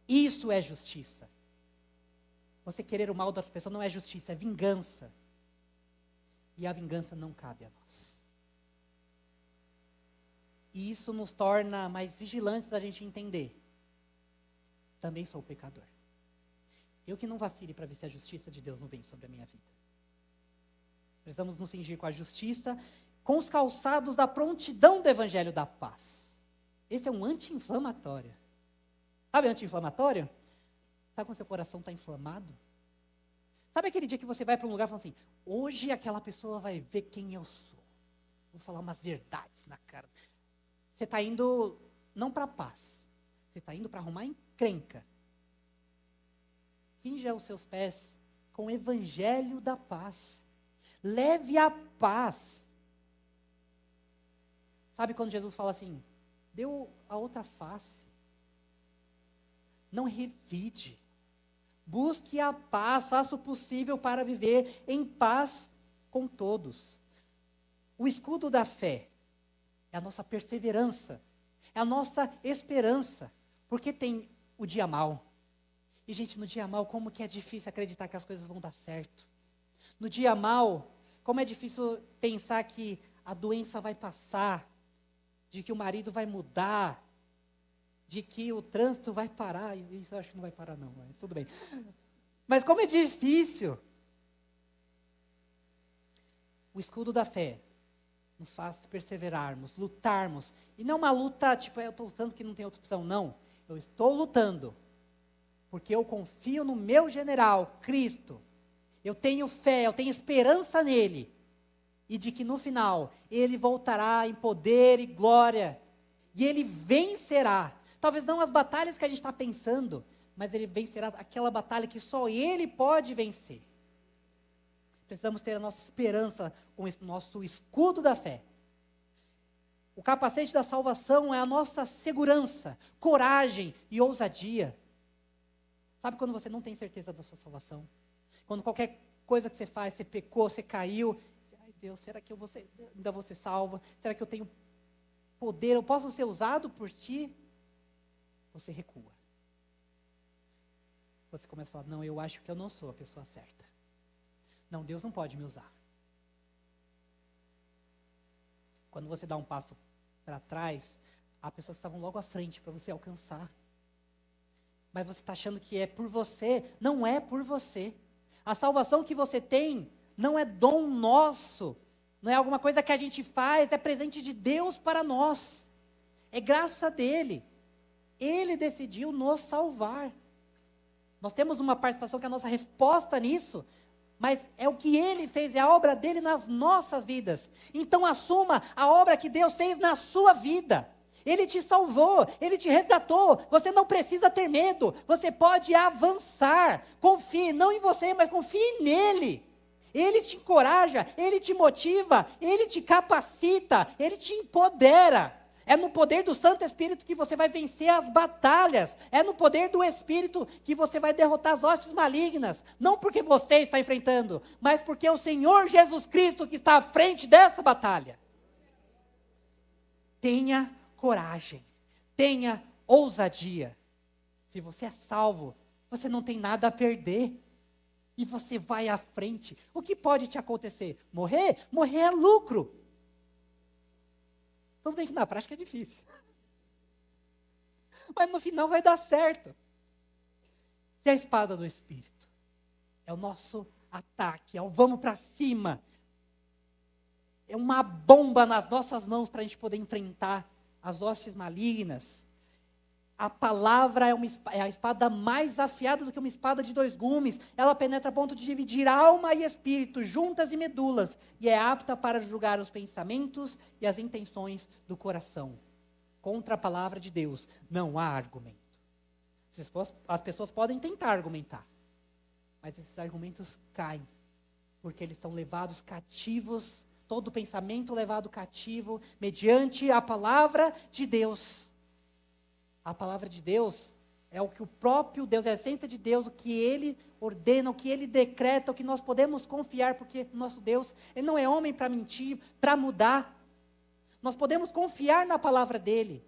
Isso é justiça. Você querer o mal da outra pessoa não é justiça, é vingança. E a vingança não cabe a nós. E isso nos torna mais vigilantes da gente entender. Também sou pecador. Eu que não vacile para ver se a justiça de Deus não vem sobre a minha vida. Precisamos nos cingir com a justiça, com os calçados da prontidão do evangelho da paz. Esse é um anti-inflamatório. Sabe anti-inflamatório? Sabe quando seu coração está inflamado? Sabe aquele dia que você vai para um lugar e fala assim, hoje aquela pessoa vai ver quem eu sou. Vou falar umas verdades na cara. Você está indo não para a paz. Você está indo para arrumar encrenca. Cinja os seus pés com o evangelho da paz. Leve a paz. Sabe quando Jesus fala assim, deu a outra face. Não revide. Busque a paz, faça o possível para viver em paz com todos. O escudo da fé é a nossa perseverança, é a nossa esperança, porque tem o dia mau. E, gente, no dia mau, como que é difícil acreditar que as coisas vão dar certo. No dia mau, como é difícil pensar que a doença vai passar, de que o marido vai mudar, de que o trânsito vai parar. Isso eu acho que não vai parar não, mas tudo bem. Mas como é difícil. O escudo da fé nos faz perseverarmos, lutarmos. E não uma luta, tipo, eu estou lutando que não tem outra opção. Não, eu estou lutando. Porque eu confio no meu general, Cristo. Eu tenho fé, eu tenho esperança nele. E de que no final, ele voltará em poder e glória. E ele vencerá. Talvez não as batalhas que a gente está pensando, mas ele vencerá aquela batalha que só ele pode vencer. Precisamos ter a nossa esperança com esse nosso escudo da fé. O capacete da salvação é a nossa segurança, coragem e ousadia. Sabe quando você não tem certeza da sua salvação? Quando qualquer coisa que você faz, você pecou, você caiu. Ai Deus, será que ainda vou ser salvo? Será que eu tenho poder? Eu posso ser usado por ti? Você recua. Você começa a falar, não, eu acho que eu não sou a pessoa certa. Não, Deus não pode me usar. Quando você dá um passo para trás, há pessoas que estavam logo à frente para você alcançar. Mas você está achando que é por você. Não é por você. A salvação que você tem não é dom nosso. Não é alguma coisa que a gente faz, é presente de Deus para nós. É graça dele. Ele decidiu nos salvar. Nós temos uma participação que é a nossa resposta nisso, mas é o que ele fez, é a obra dele nas nossas vidas. Então assuma a obra que Deus fez na sua vida. Ele te salvou, ele te resgatou. Você não precisa ter medo, você pode avançar. Confie não em você, mas confie nele. Ele te encoraja, ele te motiva, ele te capacita, ele te empodera. É no poder do Santo Espírito que você vai vencer as batalhas. É no poder do Espírito que você vai derrotar as hostes malignas. Não porque você está enfrentando, mas porque é o Senhor Jesus Cristo que está à frente dessa batalha. Tenha coragem. Tenha ousadia. Se você é salvo, você não tem nada a perder. E você vai à frente. O que pode te acontecer? Morrer? Morrer é lucro. Tudo bem que na prática é difícil. Mas no final vai dar certo. E a espada do Espírito? É o nosso ataque, é o vamos para cima. É uma bomba nas nossas mãos para a gente poder enfrentar as hostes malignas. A palavra é a espada mais afiada do que uma espada de 2 gumes. Ela penetra a ponto de dividir alma e espírito, juntas e medulas, e é apta para julgar os pensamentos e as intenções do coração. Contra a palavra de Deus não há argumento. As pessoas podem tentar argumentar, mas esses argumentos caem, porque eles são levados cativos, todo pensamento levado cativo, mediante a palavra de Deus. A palavra de Deus é o que o próprio Deus, é a essência de Deus, o que Ele ordena, o que Ele decreta, o que nós podemos confiar, porque o nosso Deus, Ele não é homem para mentir, para mudar. Nós podemos confiar na palavra dEle.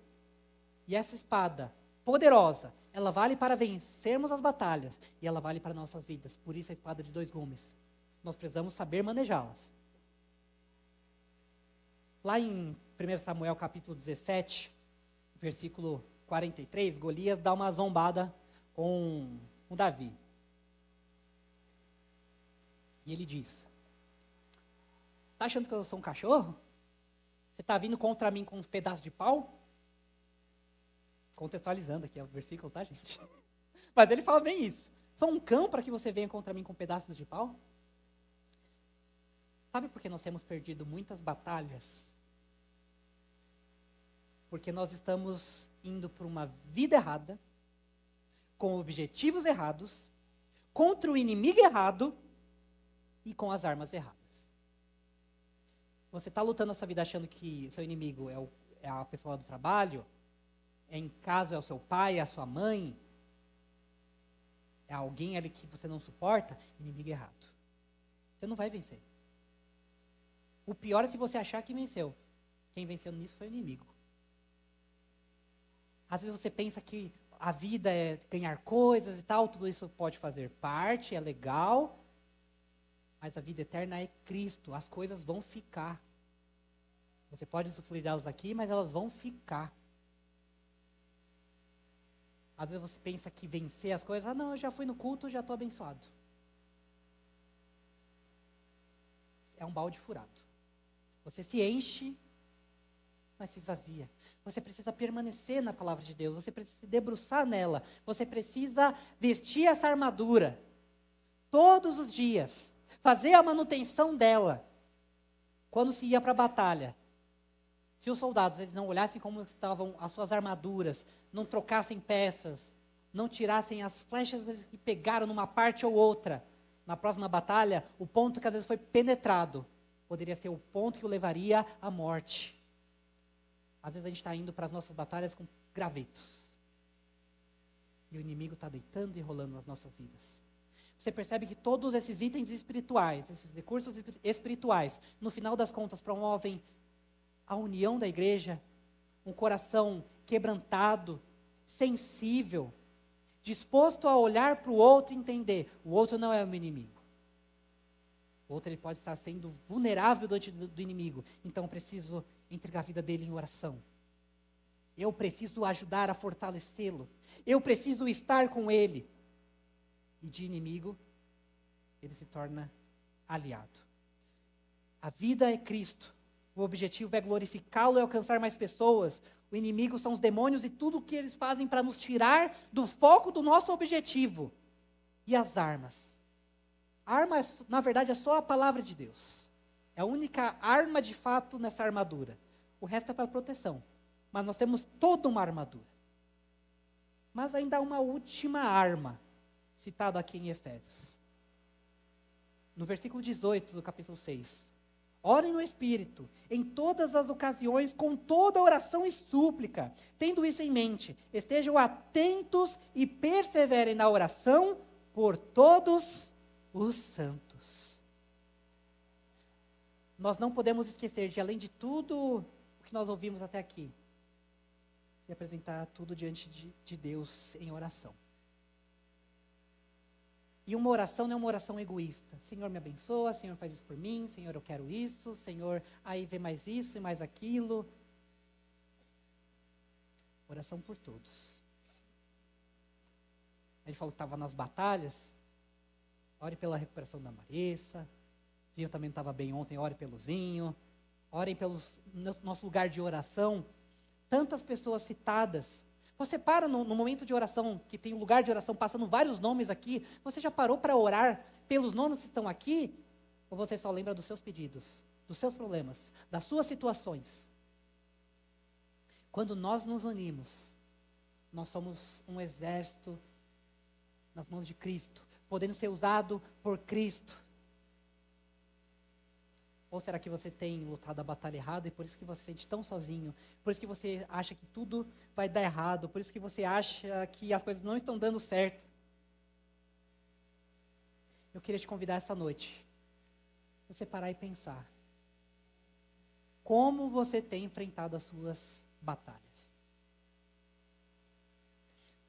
E essa espada poderosa, ela vale para vencermos as batalhas, e ela vale para nossas vidas. Por isso a espada de 2 gumes. Nós precisamos saber manejá-las. Lá em 1 Samuel capítulo 17, versículo 43, Golias dá uma zombada com Davi. E ele diz: tá achando que eu sou um cachorro? Você está vindo contra mim com uns pedaços de pau? Contextualizando aqui, é o versículo, tá, gente? Mas ele fala bem isso. Sou um cão para que você venha contra mim com pedaços de pau? Sabe por que nós temos perdido muitas batalhas? Porque nós estamos indo por uma vida errada, com objetivos errados, contra o inimigo errado e com as armas erradas. Você está lutando a sua vida achando que seu inimigo é a pessoa do trabalho, em casa é o seu pai, é a sua mãe, é alguém ali que você não suporta, inimigo errado. Você não vai vencer. O pior é se você achar que venceu. Quem venceu nisso foi o inimigo. Às vezes você pensa que a vida é ganhar coisas e tal, tudo isso pode fazer parte, é legal, mas a vida eterna é Cristo, as coisas vão ficar. Você pode usufruir delas aqui, mas elas vão ficar. Às vezes você pensa que vencer as coisas, não, eu já fui no culto, já estou abençoado. É um balde furado. Você se enche, mas se esvazia. Você precisa permanecer na palavra de Deus, você precisa se debruçar nela, você precisa vestir essa armadura todos os dias, fazer a manutenção dela. Quando se ia para a batalha, se os soldados eles não olhassem como estavam as suas armaduras, não trocassem peças, não tirassem as flechas que pegaram numa parte ou outra, na próxima batalha, o ponto que às vezes foi penetrado, poderia ser o ponto que o levaria à morte. Às vezes a gente está indo para as nossas batalhas com gravetos. E o inimigo está deitando e rolando nas nossas vidas. Você percebe que todos esses itens espirituais, esses recursos espirituais, no final das contas promovem a união da igreja, um coração quebrantado, sensível, disposto a olhar para o outro e entender, o outro não é o meu inimigo. O outro ele pode estar sendo vulnerável diante do inimigo, então eu preciso entregar a vida dele em oração. Eu preciso ajudar a fortalecê-lo. Eu preciso estar com ele. E de inimigo, ele se torna aliado. A vida é Cristo. O objetivo é glorificá-lo e alcançar mais pessoas. O inimigo são os demônios e tudo o que eles fazem para nos tirar do foco do nosso objetivo. E as armas? A arma, na verdade, é só a palavra de Deus. É a única arma de fato nessa armadura. O resto é para proteção. Mas nós temos toda uma armadura. Mas ainda há uma última arma, citada aqui em Efésios. No versículo 18 do capítulo 6. Orem no Espírito, em todas as ocasiões, com toda oração e súplica. Tendo isso em mente, estejam atentos e perseverem na oração por todos os santos. Nós não podemos esquecer de, além de tudo o que nós ouvimos até aqui, de apresentar tudo diante de Deus em oração. E uma oração não é uma oração egoísta. Senhor, me abençoa, Senhor, faz isso por mim, Senhor, eu quero isso, Senhor, aí vê mais isso e mais aquilo. Oração por todos. Ele falou que estava nas batalhas. Ore pela recuperação da Marissa. Zinho também não estava bem ontem, ore pelo Zinho. Orem pelo nosso lugar de oração. Tantas pessoas citadas. Você para no momento de oração, que tem um lugar de oração, passando vários nomes aqui, você já parou para orar pelos nomes que estão aqui? Ou você só lembra dos seus pedidos, dos seus problemas, das suas situações? Quando nós nos unimos, nós somos um exército nas mãos de Cristo, podendo ser usado por Cristo. Ou será que você tem lutado a batalha errada e por isso que você se sente tão sozinho? Por isso que você acha que tudo vai dar errado? Por isso que você acha que as coisas não estão dando certo? Eu queria te convidar essa noite, você parar e pensar. Como você tem enfrentado as suas batalhas?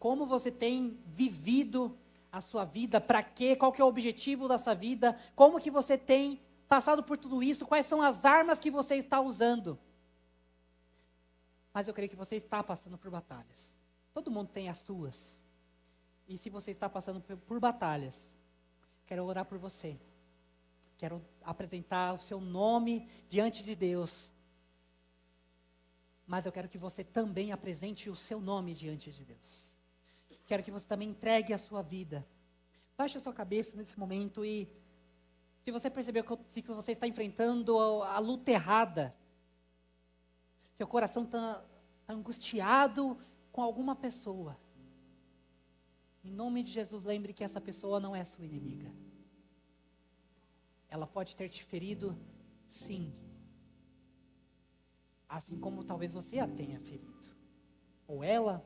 Como você tem vivido a sua vida? Para quê? Qual que é o objetivo da sua vida? Como que você tem passado por tudo isso? Quais são as armas que você está usando? Mas eu creio que você está passando por batalhas. Todo mundo tem as suas. E se você está passando por batalhas, quero orar por você. quero apresentar o seu nome diante de Deus. Mas eu quero que você também apresente o seu nome diante de Deus. Quero que você também entregue a sua vida. Baixe a sua cabeça nesse momento e, se você percebeu que você está enfrentando a luta errada, seu coração está angustiado com alguma pessoa, em nome de Jesus, lembre que essa pessoa não é sua inimiga. Ela pode ter te ferido, sim. Assim como talvez você a tenha ferido. Ou ela,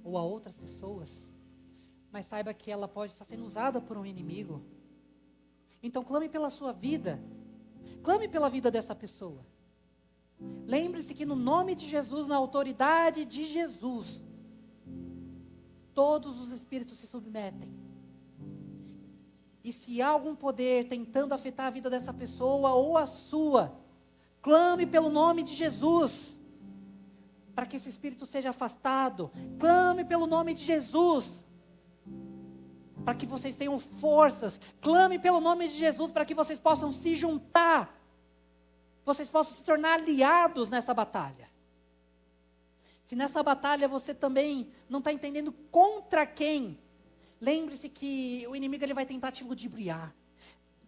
ou a outras pessoas. Mas saiba que ela pode estar sendo usada por um inimigo. Então clame pela sua vida. Clame pela vida dessa pessoa. Lembre-se que no nome de Jesus, na autoridade de Jesus, todos os espíritos se submetem. E se há algum poder tentando afetar a vida dessa pessoa ou a sua, clame pelo nome de Jesus, para que esse espírito seja afastado. Clame pelo nome de Jesus, para que vocês tenham forças. Clame pelo nome de Jesus, para que vocês possam se juntar. Vocês possam se tornar aliados nessa batalha. Se nessa batalha você também não está entendendo contra quem, lembre-se que o inimigo ele vai tentar te ludibriar.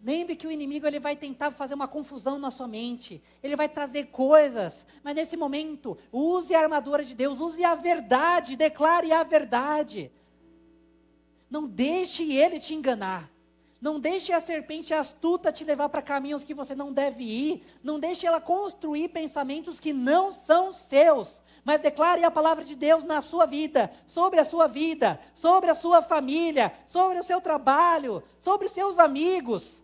Lembre que o inimigo ele vai tentar fazer uma confusão na sua mente. Ele vai trazer coisas. Mas nesse momento, use a armadura de Deus. Use a verdade. Declare a verdade. Não deixe ele te enganar. Não deixe a serpente astuta te levar para caminhos que você não deve ir. Não deixe ela construir pensamentos que não são seus. Mas declare a palavra de Deus na sua vida, sobre a sua família, sobre o seu trabalho, sobre os seus amigos.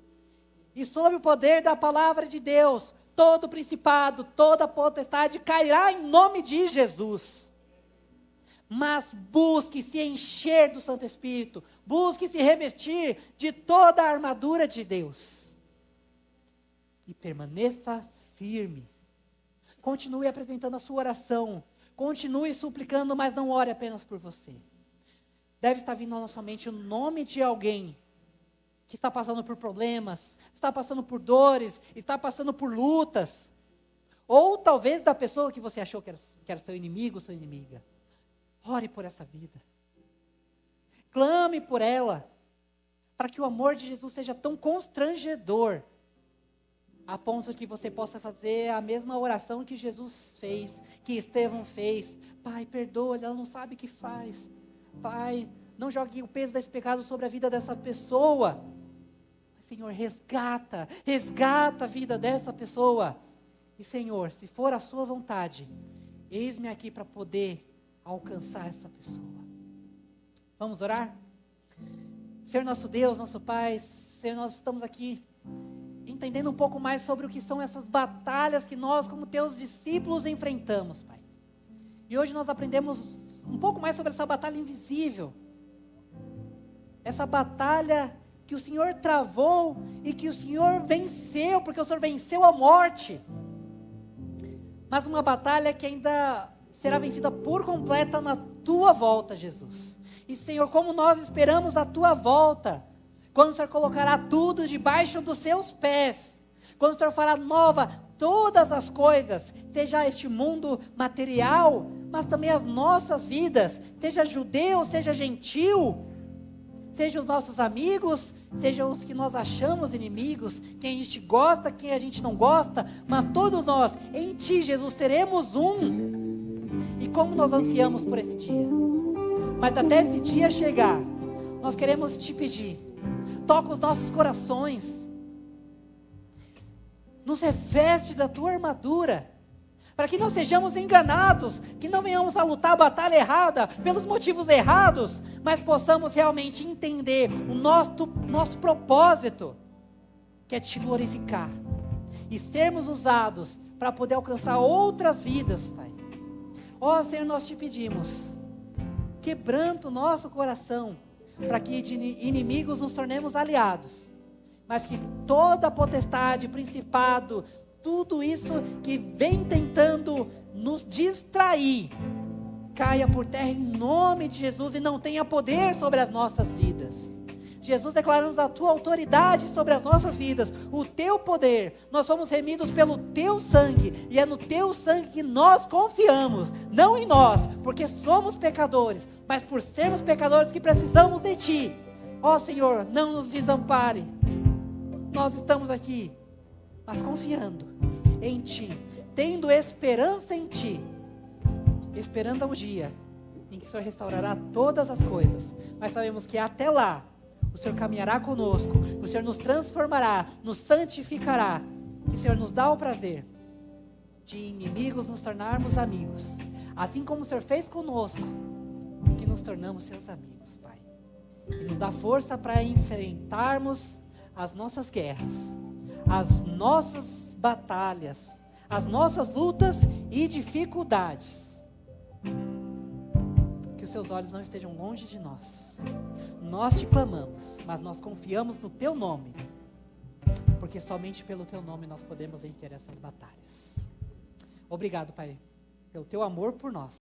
E sob o poder da palavra de Deus, todo principado, toda potestade cairá em nome de Jesus. Mas busque se encher do Santo Espírito, busque se revestir de toda a armadura de Deus. E permaneça firme. Continue apresentando a sua oração. Continue suplicando, mas não ore apenas por você. Deve estar vindo na sua mente o nome de alguém que está passando por problemas, está passando por dores, está passando por lutas. Ou talvez da pessoa que você achou que era seu inimigo, sua inimiga. Ore por essa vida. Clame por ela, para que o amor de Jesus seja tão constrangedor, a ponto que você possa fazer a mesma oração que Jesus fez, que Estevão fez. Pai, perdoa, ela não sabe o que faz. Pai, não jogue o peso desse pecado sobre a vida dessa pessoa. Senhor, resgata a vida dessa pessoa. E Senhor, se for a sua vontade, eis-me aqui para poder alcançar essa pessoa. Vamos orar? Senhor nosso Deus, nosso Pai, Senhor, nós estamos aqui entendendo um pouco mais sobre o que são essas batalhas que nós, como teus discípulos, enfrentamos, Pai. E hoje nós aprendemos um pouco mais sobre essa batalha invisível. Essa batalha que o Senhor travou e que o Senhor venceu, porque o Senhor venceu a morte. Mas uma batalha que ainda será vencida por completa na tua volta, Jesus. E Senhor, como nós esperamos a tua volta, quando o Senhor colocará tudo debaixo dos seus pés, quando o Senhor fará nova todas as coisas, seja este mundo material, mas também as nossas vidas, seja judeu, seja gentil, seja os nossos amigos, seja os que nós achamos inimigos, quem a gente gosta, quem a gente não gosta, mas todos nós, em Ti, Jesus, seremos um. E como nós ansiamos por esse dia. Mas até esse dia chegar, nós queremos Te pedir, toca os nossos corações, nos reveste da Tua armadura, para que não sejamos enganados, que não venhamos a lutar a batalha errada, pelos motivos errados, mas possamos realmente entender o nosso propósito, que é Te glorificar, e sermos usados para poder alcançar outras vidas, Pai. Ó Senhor, nós Te pedimos, quebranta o nosso coração, para que de inimigos nos tornemos aliados, mas que toda potestade, principado, tudo isso que vem tentando nos distrair, caia por terra em nome de Jesus e não tenha poder sobre as nossas vidas. Jesus, declaramos a tua autoridade sobre as nossas vidas, o teu poder. Nós somos remidos pelo teu sangue, e é no teu sangue que nós confiamos, não em nós, porque somos pecadores, mas por sermos pecadores que precisamos de ti. Ó Senhor, não nos desampare. Nós estamos aqui, mas confiando em ti, tendo esperança em ti, esperando o dia em que o Senhor restaurará todas as coisas, mas sabemos que até lá, o Senhor caminhará conosco, o Senhor nos transformará, nos santificará, e o Senhor nos dá o prazer de inimigos nos tornarmos amigos, assim como o Senhor fez conosco, que nos tornamos seus amigos, Pai. E nos dá força para enfrentarmos as nossas guerras, as nossas batalhas, as nossas lutas e dificuldades. Que os seus olhos não estejam longe de nós. Nós te clamamos, mas nós confiamos no teu nome, porque somente pelo teu nome nós podemos vencer essas batalhas. Obrigado, Pai, pelo teu amor por nós.